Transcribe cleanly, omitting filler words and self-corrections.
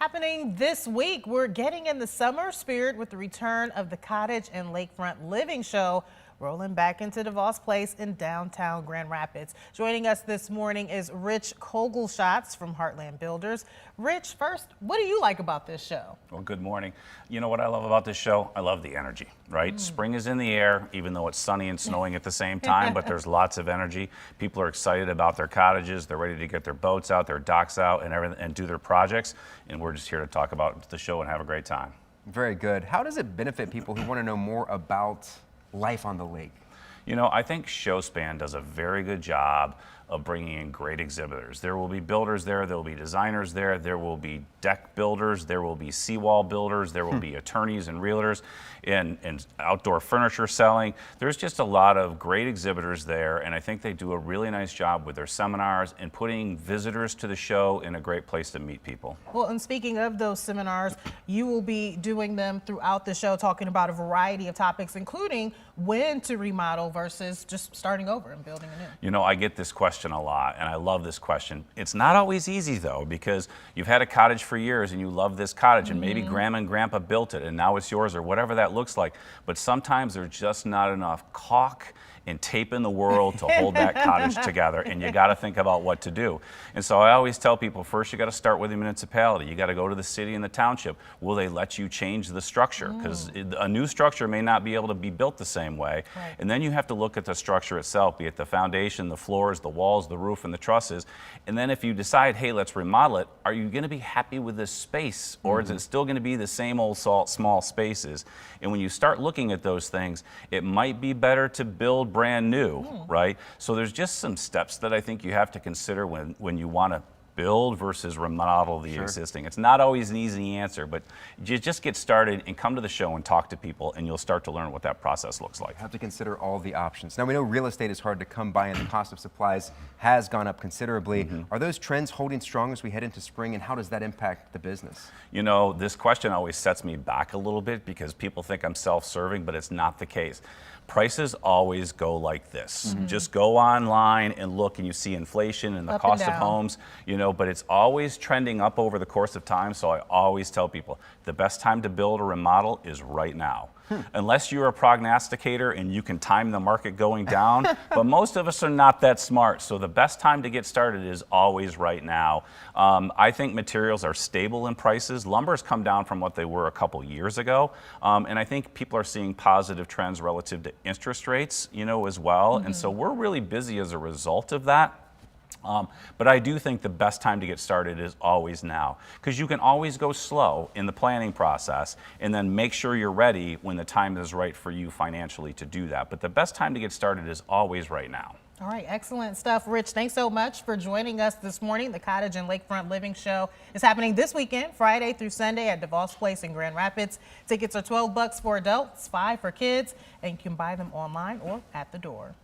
Happening this week, we're getting in the summer spirit with the return of the Cottage and Lakefront Living Show, rolling back into DeVos Place in downtown Grand Rapids. Joining us this morning is Rich Kogelschatz from Heartland Builders. Rich, first, what do you like about this show? Well, good morning. You know what I love about this show? I love the energy, right? Spring is in the air, even though it's sunny and snowing at the same time, but there's lots of energy. People are excited about their cottages. They're ready to get their boats out, their docks out, and everything, and do their projects. And we're just here to talk about the show and have a great time. Very good. How does it benefit people who want to know more about life on the lake? You know, I think Showspan does a very good job of bringing in great exhibitors. There will be builders there, there will be designers there, there will be deck builders, there will be seawall builders, there will be attorneys and realtors and outdoor furniture selling. There's just a lot of great exhibitors there, and I think they do a really nice job with their seminars and putting visitors to the show in a great place to meet people. Well, and speaking of those seminars, you will be doing them throughout the show, talking about a variety of topics, including when to remodel versus just starting over and building anew. You know, I get this question a lot, and I love this question. It's not always easy, though, because you've had a cottage for years and you love this cottage, and maybe grandma and grandpa built it and now it's yours, or whatever that looks like. But sometimes there's just not enough caulk and tape in the world to hold that cottage together, and you got to think about what to do. And so I always tell people, first you got to start with the municipality. You got to go to the city and the township. Will they let you change the structure? Because a new structure may not be able to be built the same way. Right. And then you have to look at the structure itself, be it the foundation, the floors, the walls, the roof, and the trusses. And then if you decide, hey, let's remodel it, are you going to be happy with this space, or is it still going to be the same old small spaces? And when you start looking at those things, it might be better to build brand new, right? So there's just some steps that I think you have to consider when you want to build versus remodel the existing. It's not always an easy answer, but you just get started and come to the show and talk to people, and you'll start to learn what that process looks like. Have to consider all the options. Now, we know real estate is hard to come by and the cost of supplies has gone up considerably. Are those trends holding strong as we head into spring, and how does that impact the business? You know, this question always sets me back a little bit because people think I'm self-serving, but it's not the case. Prices always go like this. Just go online and look, and you see inflation and the cost of homes, you know, but it's always trending up over the course of time. So I always tell people the best time to build or remodel is right now. Unless you're a prognosticator and you can time the market going down, but most of us are not that smart. So the best time to get started is always right now. I think materials are stable in prices. Lumber's come down from what they were a couple years ago. And I think people are seeing positive trends relative to interest rates, you know, as well. And so we're really busy as a result of that. But I do think the best time to get started is always now, because you can always go slow in the planning process and then make sure you're ready when the time is right for you financially to do that. But the best time to get started is always right now. All right, excellent stuff. Rich, thanks so much for joining us this morning. The Cottage and Lakefront Living Show is happening this weekend, Friday through Sunday at DeVos Place in Grand Rapids. Tickets are $12 for adults, $5 for kids, and you can buy them online or at the door.